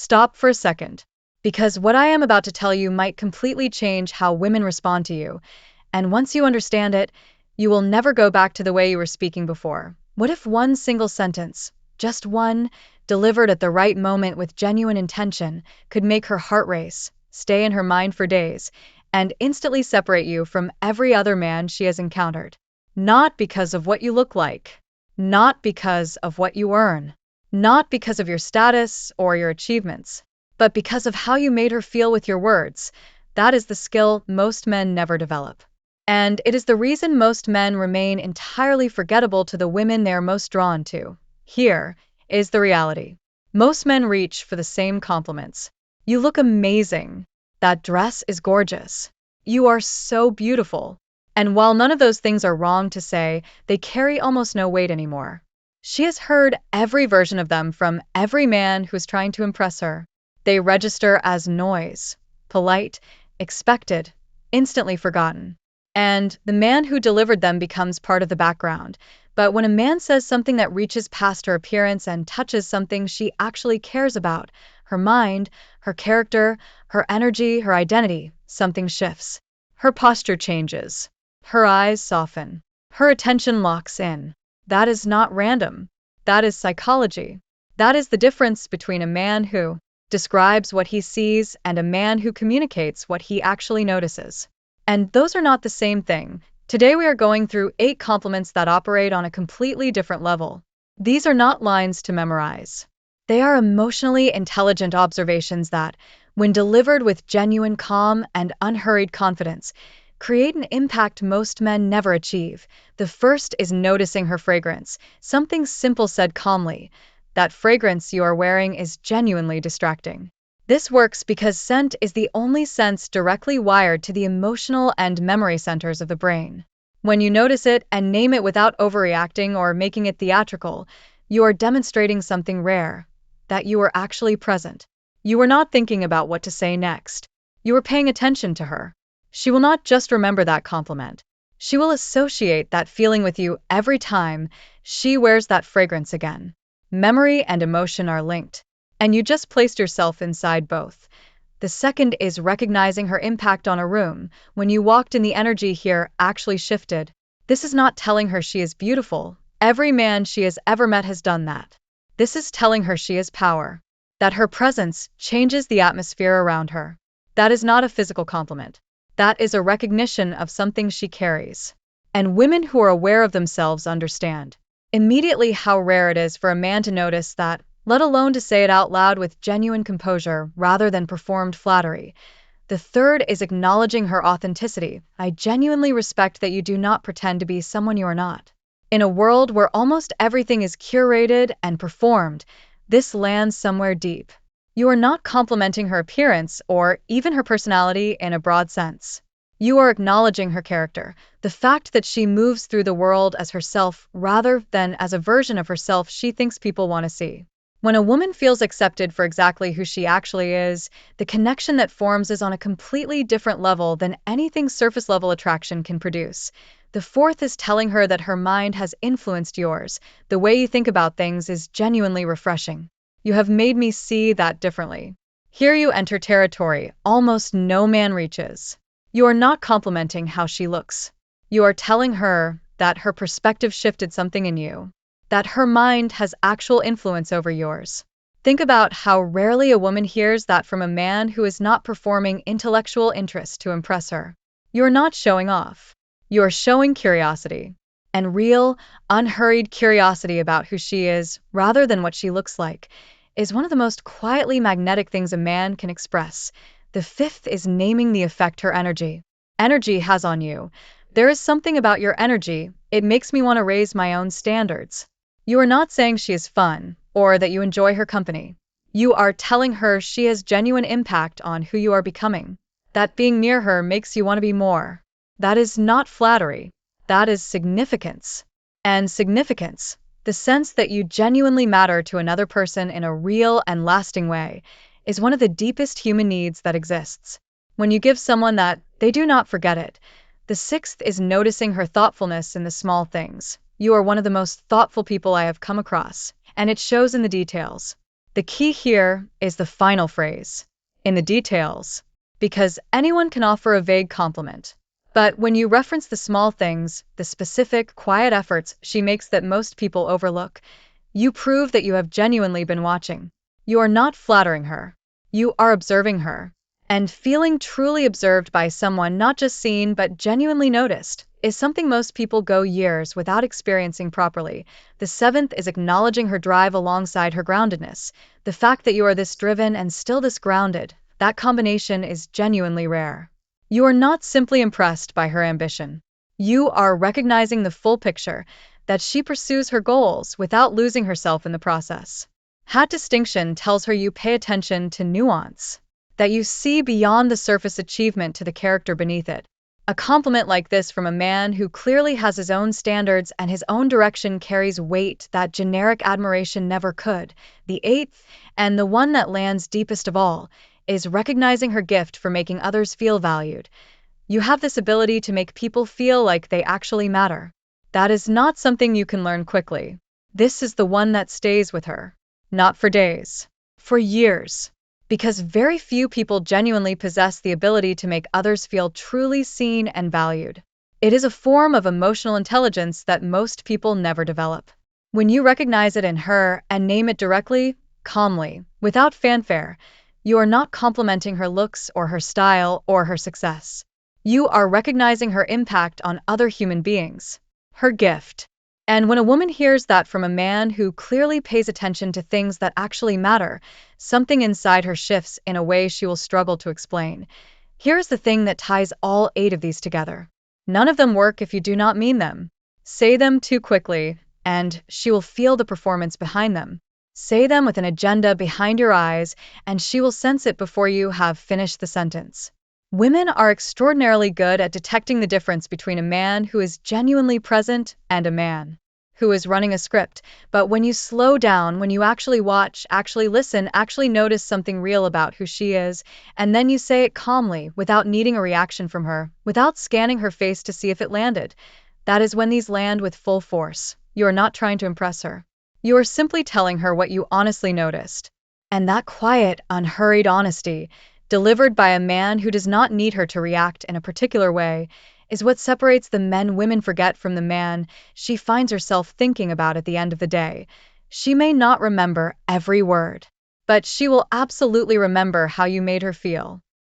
Stop for a second, because what I am about to tell you might completely change how women respond to you, and once you understand it, you will never go back to the way you were speaking before. What if one single sentence, just one, delivered at the right moment with genuine intention, could make her heart race, stay in her mind for days, and instantly separate you from every other man she has encountered? Not because of what you look like, not because of what you earn, not because of your status or your achievements, but because of how you made her feel with your words. That is the skill most men never develop. And it is the reason most men remain entirely forgettable to the women they are most drawn to. Here is the reality. Most men reach for the same compliments. You look amazing. That dress is gorgeous. You are so beautiful. And while none of those things are wrong to say, they carry almost no weight anymore. She has heard every version of them from every man who's trying to impress her. They register as noise, polite, expected, instantly forgotten. And the man who delivered them becomes part of the background. But when a man says something that reaches past her appearance and touches something she actually cares about, her mind, her character, her energy, her identity, something shifts. Her posture changes. Her eyes soften. Her attention locks in. That is not random. That is psychology. That is the difference between a man who describes what he sees and a man who communicates what he actually notices. And those are not the same thing. Today we are going through 8 compliments that operate on a completely different level. These are not lines to memorize. They are emotionally intelligent observations that, when delivered with genuine calm and unhurried confidence, create an impact most men never achieve. The first is noticing her fragrance. Something simple said calmly. That fragrance you are wearing is genuinely distracting. This works because scent is the only sense directly wired to the emotional and memory centers of the brain. When you notice it and name it without overreacting or making it theatrical, you are demonstrating something rare, that you are actually present. You are not thinking about what to say next. You are paying attention to her. She will not just remember that compliment. She will associate that feeling with you every time she wears that fragrance again. Memory and emotion are linked, and you just placed yourself inside both. The second is recognizing her impact on a room. When you walked in, the energy here actually shifted. This is not telling her she is beautiful. Every man she has ever met has done that. This is telling her she has power, that her presence changes the atmosphere around her. That is not a physical compliment. That is a recognition of something she carries. And women who are aware of themselves understand immediately how rare it is for a man to notice that, let alone to say it out loud with genuine composure rather than performed flattery. The third is acknowledging her authenticity. I genuinely respect that you do not pretend to be someone you are not. In a world where almost everything is curated and performed, this lands somewhere deep. You are not complimenting her appearance or even her personality in a broad sense. You are acknowledging her character, the fact that she moves through the world as herself rather than as a version of herself she thinks people want to see. When a woman feels accepted for exactly who she actually is, the connection that forms is on a completely different level than anything surface-level attraction can produce. The fourth is telling her that her mind has influenced yours. The way you think about things is genuinely refreshing. You have made me see that differently. Here you enter territory almost no man reaches. You are not complimenting how she looks. You are telling her that her perspective shifted something in you, that her mind has actual influence over yours. Think about how rarely a woman hears that from a man who is not performing intellectual interest to impress her. You are not showing off. You are showing curiosity. And real, unhurried curiosity about who she is, rather than what she looks like, is one of the most quietly magnetic things a man can express. The fifth is naming the effect her energy has on you. There is something about your energy, it makes me want to raise my own standards. You are not saying she is fun, or that you enjoy her company. You are telling her she has genuine impact on who you are becoming. That being near her makes you want to be more. That is not flattery. That is significance. And significance, the sense that you genuinely matter to another person in a real and lasting way, is one of the deepest human needs that exists. When you give someone that, they do not forget it. The sixth is noticing her thoughtfulness in the small things. You are one of the most thoughtful people I have come across, and it shows in the details. The key here is the final phrase, in the details, because anyone can offer a vague compliment. But when you reference the small things, the specific, quiet efforts she makes that most people overlook, you prove that you have genuinely been watching. You are not flattering her. You are observing her. And feeling truly observed by someone not just seen but genuinely noticed is something most people go years without experiencing properly. The seventh is acknowledging her drive alongside her groundedness. The fact that you are this driven and still this grounded, that combination is genuinely rare. You are not simply impressed by her ambition. You are recognizing the full picture, that she pursues her goals without losing herself in the process. That distinction tells her you pay attention to nuance, that you see beyond the surface achievement to the character beneath it. A compliment like this from a man who clearly has his own standards and his own direction carries weight that generic admiration never could. The eighth, and the one that lands deepest of all, is recognizing her gift for making others feel valued. You have this ability to make people feel like they actually matter. That is not something you can learn quickly. This is the one that stays with her. Not for days, for years. Because very few people genuinely possess the ability to make others feel truly seen and valued. It is a form of emotional intelligence that most people never develop. When you recognize it in her and name it directly, calmly, without fanfare, you are not complimenting her looks or her style or her success. You are recognizing her impact on other human beings, her gift. And when a woman hears that from a man who clearly pays attention to things that actually matter, something inside her shifts in a way she will struggle to explain. Here's the thing that ties all 8 of these together. None of them work if you do not mean them. Say them too quickly, and she will feel the performance behind them. Say them with an agenda behind your eyes, and she will sense it before you have finished the sentence. Women are extraordinarily good at detecting the difference between a man who is genuinely present and a man who is running a script. But when you slow down, when you actually watch, actually listen, actually notice something real about who she is, and then you say it calmly, without needing a reaction from her, without scanning her face to see if it landed, that is when these land with full force. You are not trying to impress her. You are simply telling her what you honestly noticed. And that quiet, unhurried honesty, delivered by a man who does not need her to react in a particular way, is what separates the men women forget from the man she finds herself thinking about at the end of the day. She may not remember every word, but she will absolutely remember how you made her feel.